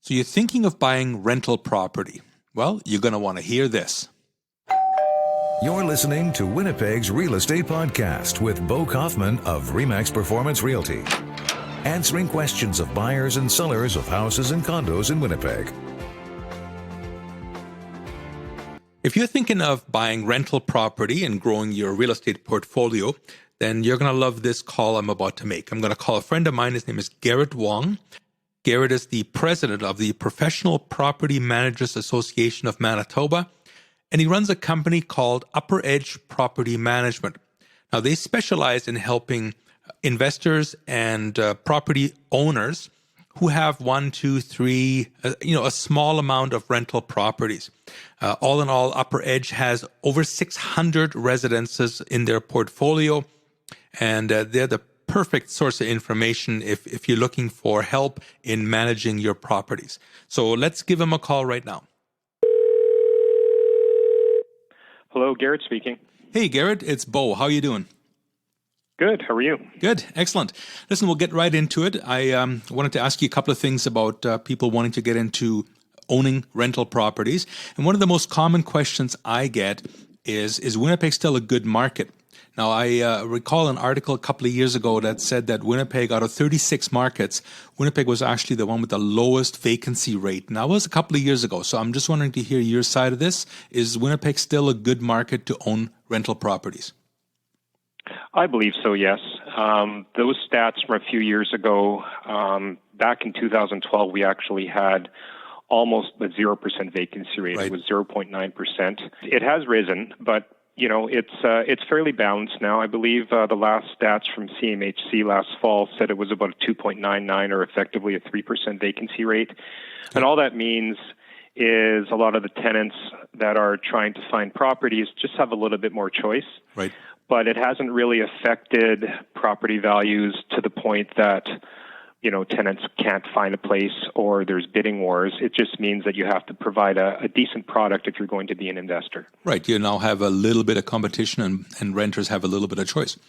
So you're thinking of buying rental property. Well, you're going to want to hear this. You're listening to Winnipeg's Real Estate Podcast with Bo Kaufman of RE/MAX Performance Realty, answering questions of buyers and sellers of houses and condos in Winnipeg. If you're thinking of buying rental property and growing your real estate portfolio, then you're going to love this call I'm about to make. I'm going to call a friend of mine. His name is 𝗟𝗶𝘀𝗀. Garrett is the president of the Professional Property Managers Association of Manitoba, and he runs a company called 𝗟𝗶H Property Management. Now, they specialize in helping investors and property owners who have 1, 2, 3, a small amount of rental properties. All in all, 𝗟𝗶H has over 600 residences in their portfolio, and they're the perfect source of information if you're looking for help in managing your properties. So let's give him a call right now. Hello, Garrett speaking. Hey, Garrett, it's Bo. How are you doing? Good. How are you? Good. Excellent. Listen, we'll get right into it. I wanted to ask you a couple of things about people wanting to get into owning rental properties. And one of the most common questions I get is Winnipeg still a good market? Now, I recall an article a couple of years ago that said that Winnipeg, out of 36 markets, Winnipeg was actually the one with the lowest vacancy rate. Now, that was a couple of years ago, so I'm just wanting to hear your side of this. Is Winnipeg still a good market to own rental properties? I believe so, yes. Those stats from a few years ago, back in 2012, we actually had almost a 0% vacancy rate. Right. It was 0.9%. It has risen, but it's fairly balanced now. I believe the last stats from CMHC last fall said it was about a 2.99 or effectively a 3% vacancy rate. And all that means is a lot of the tenants that are trying to find properties just have a little bit more choice. Right. But it hasn't really affected property values to the point that, tenants can't find a place or there's bidding wars. It just means that you have to provide a decent product if you're going to be an investor. Right. You now have a little bit of competition and renters have a little bit of choice.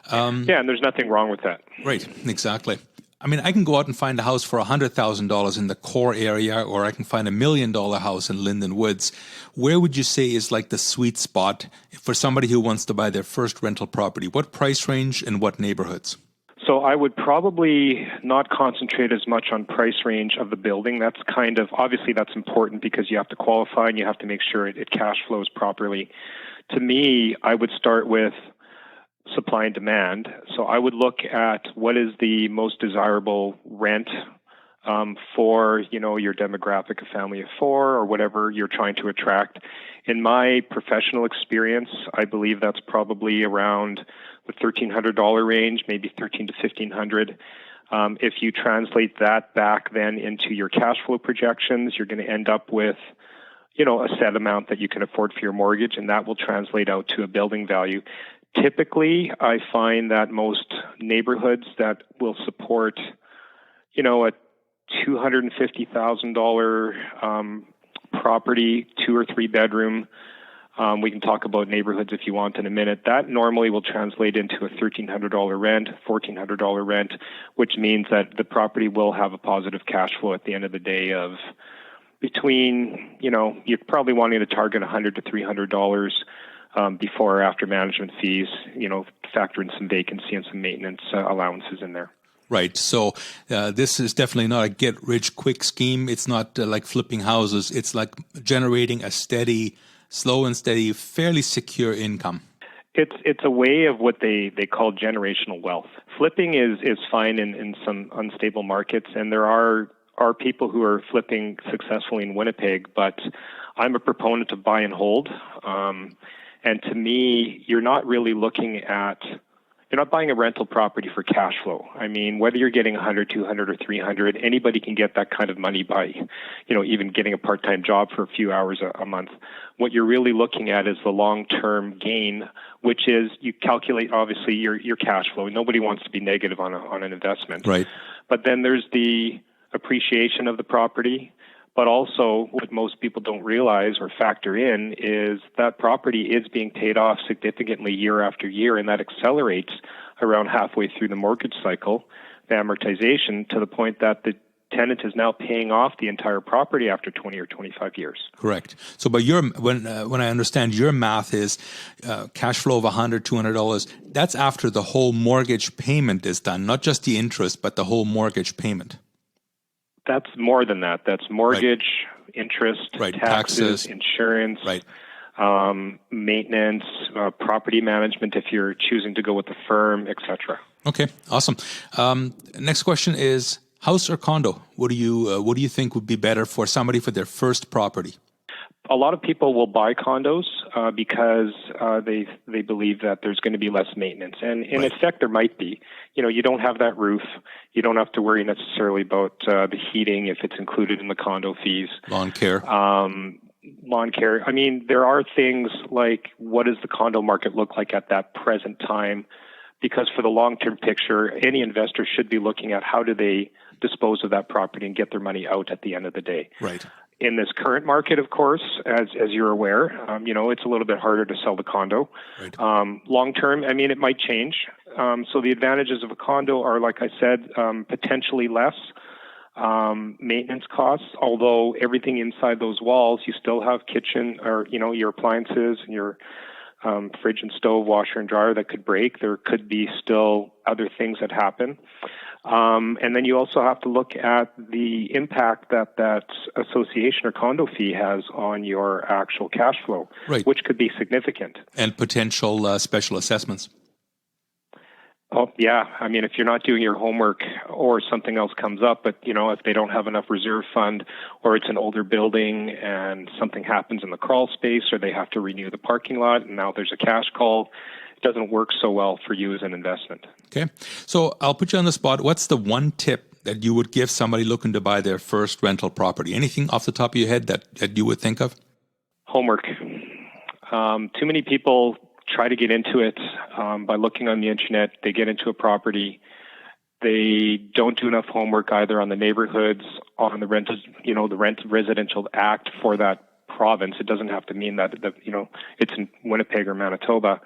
And there's nothing wrong with that. Right. Exactly. I mean, I can go out and find a house for $100,000 in the core area, or I can find $1 million house in Linden Woods. Where would you say is like the sweet spot for somebody who wants to buy their first rental property? What price range and what neighborhoods? So I would probably not concentrate as much on price range of the building. That's obviously that's important because you have to qualify and you have to make sure it cash flows properly. To me, I would start with supply and demand. So I would look at what is the most desirable rent for, your demographic, a family of 4 or whatever you're trying to attract. In my professional experience, I believe that's probably around the $1,300 range, maybe $1,300 to $1,500. If you translate that back then into your cash flow projections, you're going to end up with, a set amount that you can afford for your mortgage, and that will translate out to a building value. Typically, I find that most neighborhoods that will support, a $250,000 property, 2 or 3 bedroom. We can talk about neighborhoods if you want in a minute. That normally will translate into a $1,300 rent, $1,400 rent, which means that the property will have a positive cash flow at the end of the day of between, you're probably wanting to target $100 to $300 before or after management fees, factor in some vacancy and some maintenance allowances in there. Right. So this is definitely not a get-rich-quick scheme. It's not like flipping houses. It's like generating a steady, slow and steady, fairly secure income. It's a way of what they call generational wealth. Flipping is fine in some unstable markets, and there are people who are flipping successfully in Winnipeg, but I'm a proponent of buy and hold. And to me, you're not really looking at... You're not buying a rental property for cash flow. I mean, whether you're getting 100, 200, or 300, anybody can get that kind of money by, even getting a part-time job for a few hours a month. What you're really looking at is the long-term gain, which is you calculate, obviously, your cash flow. Nobody wants to be negative on an investment. Right. But then there's the appreciation of the property. But also, what most people don't realize or factor in is that property is being paid off significantly year after year, and that accelerates around halfway through the mortgage cycle, the amortization, to the point that tenant is now paying off the entire property after 20 or 25 years. Correct. So, but when I understand your math is cash flow of $100, $200, that's after the whole mortgage payment is done, not just the interest, but the whole mortgage payment. That's more than that. That's mortgage, interest, taxes, insurance, maintenance, property management if you're choosing to go with the firm, etc. Okay, awesome. Next question is house or condo? What do you think would be better for somebody for their first property? A lot of people will buy condos because they believe that there's going to be less maintenance, and in effect there might be. You don't have that roof. You don't have to worry necessarily about the heating if it's included in the condo fees. Lawn care. Lawn care. I mean, there are things like what does the condo market look like at that present time? Because for the long-term picture, any investor should be looking at how do they dispose of that property and get their money out at the end of the day. Right. In this current market, of course, as you're aware, it's a little bit harder to sell the condo. Right. Long-term, I mean, it might change. So the advantages of a condo are, like I said, potentially less maintenance costs, although everything inside those walls, you still have kitchen or, your appliances and your fridge and stove, washer and dryer that could break. There could be still other things that happen. And then you also have to look at the impact that association or condo fee has on your actual cash flow, which could be significant. And potential special assessments. Oh, yeah. I mean, if you're not doing your homework or something else comes up, but, if they don't have enough reserve fund or it's an older building and something happens in the crawl space or they have to renew the parking lot and now there's a cash call, it doesn't work so well for you as an investment. Okay. So I'll put you on the spot. What's the one tip that you would give somebody looking to buy their first rental property? Anything off the top of your head that you would think of? Homework. Too many people try to get into it by looking on the internet. They get into a property. They don't do enough homework either on the neighborhoods, on the rent, the Rent Residential Act for that province. It doesn't have to mean that it's in Winnipeg or Manitoba.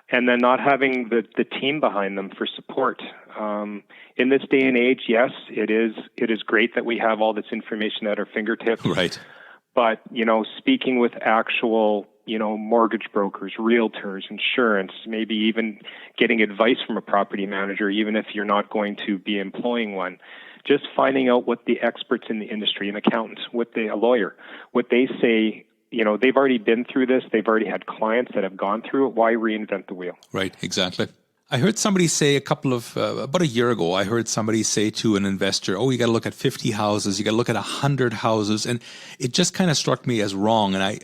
And then not having the team behind them for support. In this day and age, yes, it is great that we have all this information at our fingertips. Right. But, speaking with actual, mortgage brokers, realtors, insurance, maybe even getting advice from a property manager, even if you're not going to be employing one, just finding out what the experts in the industry, an accountant, a lawyer, what they say. They've already been through this. They've already had clients that have gone through it. Why reinvent the wheel? Right, exactly. I heard somebody say about a year ago, I heard somebody say to an investor, you got to look at 50 houses, you got to look at 100 houses. And it just kind of struck me as wrong. And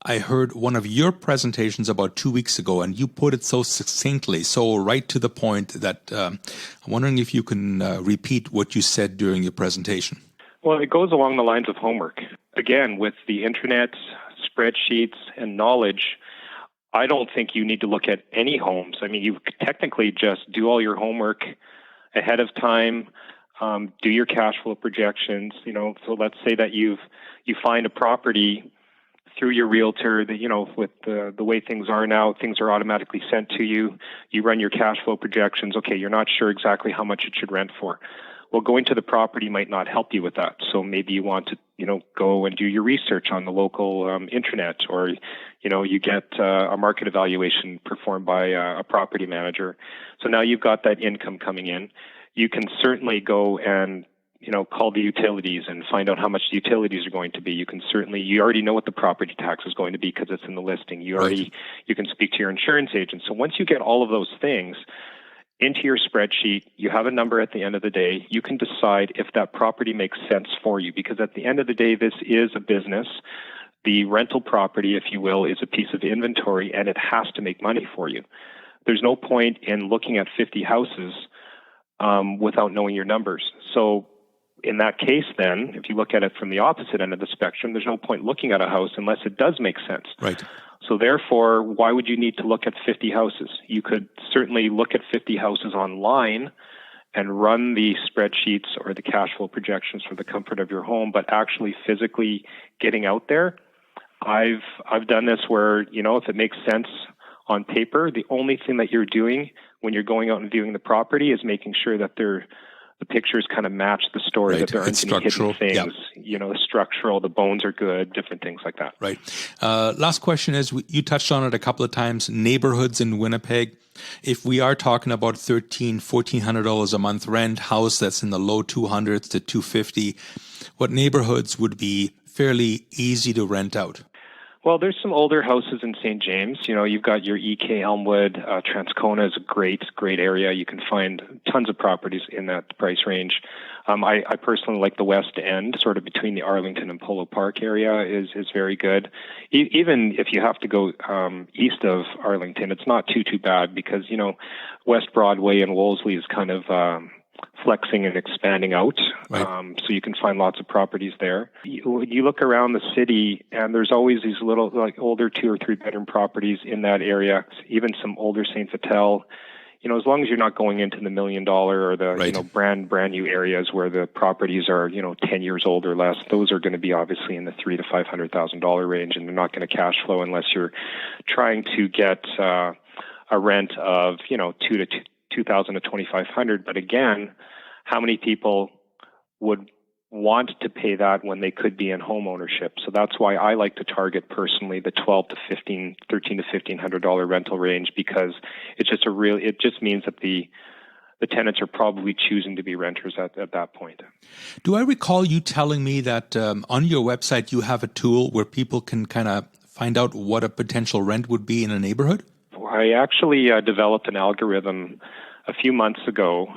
I heard one of your presentations about 2 weeks ago, and you put it so succinctly, so right to the point that I'm wondering if you can repeat what you said during your presentation. Well, it goes along the lines of homework. Again, with the internet, spreadsheets, and knowledge, I don't think you need to look at any homes. I mean, you technically just do all your homework ahead of time, do your cash flow projections. So let's say that you find a property through your realtor that, with the way things are now, things are automatically sent to you. You run your cash flow projections. Okay, you're not sure exactly how much it should rent for. Well, going to the property might not help you with that. So maybe you want to, go and do your research on the local internet, or, you get a market evaluation performed by a property manager. So now you've got that income coming in. You can certainly go and, call the utilities and find out how much the utilities are going to be. You already know what the property tax is going to be because it's in the listing. You can speak to your insurance agent. So once you get all of those things into your spreadsheet, you have a number at the end of the day. You can decide if that property makes sense for you, because at the end of the day, this is a business. The rental property, if you will, is a piece of inventory, and it has to make money for you. There's no point in looking at 50 houses without knowing your numbers. So in that case, then, if you look at it from the opposite end of the spectrum, there's no point looking at a house unless it does make sense. Right. So therefore, why would you need to look at 50 houses? You could certainly look at 50 houses online and run the spreadsheets or the cash flow projections for the comfort of your home, but actually physically getting out there. I've done this where, if it makes sense on paper, the only thing that you're doing when you're going out and viewing the property is making sure that the pictures kind of match the story, Right. that there aren't It's any hidden structural. things. Yeah. The structural, the bones are good, different things like that. Right. Last question is, you touched on it a couple of times, neighborhoods in Winnipeg. If we are talking about $1,300, $1,400 a month rent, house that's in the low 200s to 250, what neighborhoods would be fairly easy to rent out? Well, there's some older houses in St. James. You've got your 𝗀𝗶_Elmwood. Transcona is a great area. You can find tons of properties in that price range. I personally like the West End, sort of between the Arlington and Polo Park area is very good. Even if you have to go east of Arlington, it's not too bad because, West Broadway and Wolseley is kind of flexing and expanding out. Right. So you can find lots of properties there. You look around the city and there's always these little older 2 or 3 bedroom properties in that area, even some older St. Vital. As long as you're not going into the $1 million or the Right. brand new areas where the properties are 10 years old or less, those are going to be obviously in the $300,000 to $500,000 range, and they're not going to cash flow unless you're trying to get a rent of $2,000 to $2,500. But again, how many people would want to pay that when they could be in home ownership? So that's why I like to target personally the $1,200 to $1,500 rental range, because it just means that the tenants are probably choosing to be renters at that point. Do I recall you telling me that on your website you have a tool where people can kind of find out what a potential rent would be in a neighborhood? I actually developed an algorithm a few months ago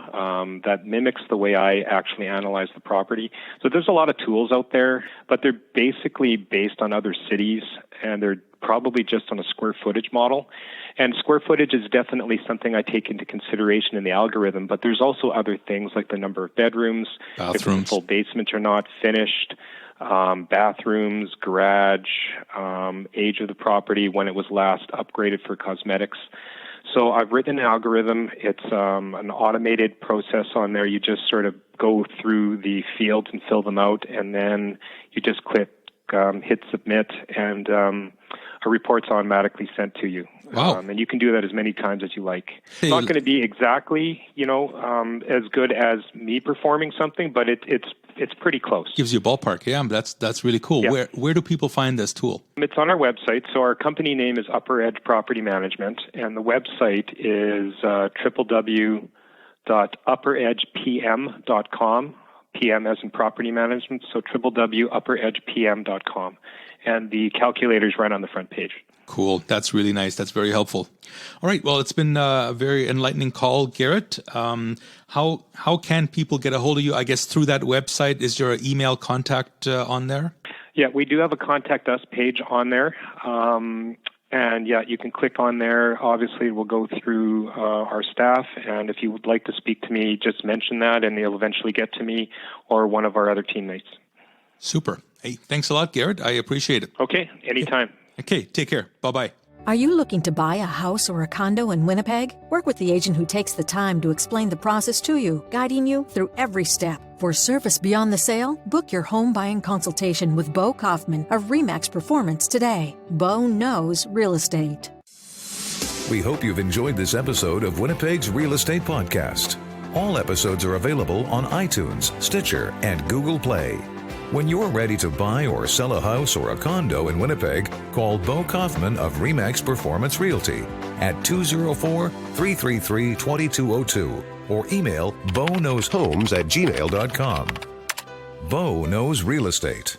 that mimics the way I actually analyze the property. So there's a lot of tools out there, but they're basically based on other cities, and they're probably just on a square footage model. And square footage is definitely something I take into consideration in the algorithm, but there's also other things like the number of bedrooms, if it's a full basement or not, finished, bathrooms, garage, age of the property, when it was last upgraded for cosmetics. So I've written an algorithm. It's an automated process on there. You just sort of go through the fields and fill them out, and then you just click hit submit, and a report's automatically sent to you. Wow. And you can do that as many times as you like. It's not going to be exactly, as good as me performing something, but it's pretty close. Gives you a ballpark. Yeah, that's really cool. Yeah. Where do people find this tool? It's on our website. So our company name is 𝗟𝗶 Property Management, and the website is www.𝗟𝗶HPM.com. PM as in property management, so www.𝗟𝗶PM.com. And the calculators right on the front page. Cool. That's really nice. That's very helpful. All right. Well, it's been a very enlightening call, Garrett. How can people get a hold of you? I guess through that website. Is your email contact on there? Yeah, we do have a Contact Us page on there. And yeah, you can click on there. Obviously, we'll go through our staff. And if you would like to speak to me, just mention that and they'll eventually get to me or one of our other teammates. Super. Hey, thanks a lot, Garrett. I appreciate it. Okay, anytime. Okay, take care. Bye-bye. Are you looking to buy a house or a condo in Winnipeg? Work with the agent who takes the time to explain the process to you, guiding you through every step. For service beyond the sale, book your home buying consultation with Bo Kaufman of RE/MAX Performance today. Bo knows real estate. We hope you've enjoyed this episode of Winnipeg's Real Estate Podcast. All episodes are available on iTunes, Stitcher, and Google Play. When you're ready to buy or sell a house or a condo in Winnipeg, call Bo Kaufman of RE/MAX Performance Realty at 204-333-2202 or email boknowshomes@gmail.com. Bo knows real estate.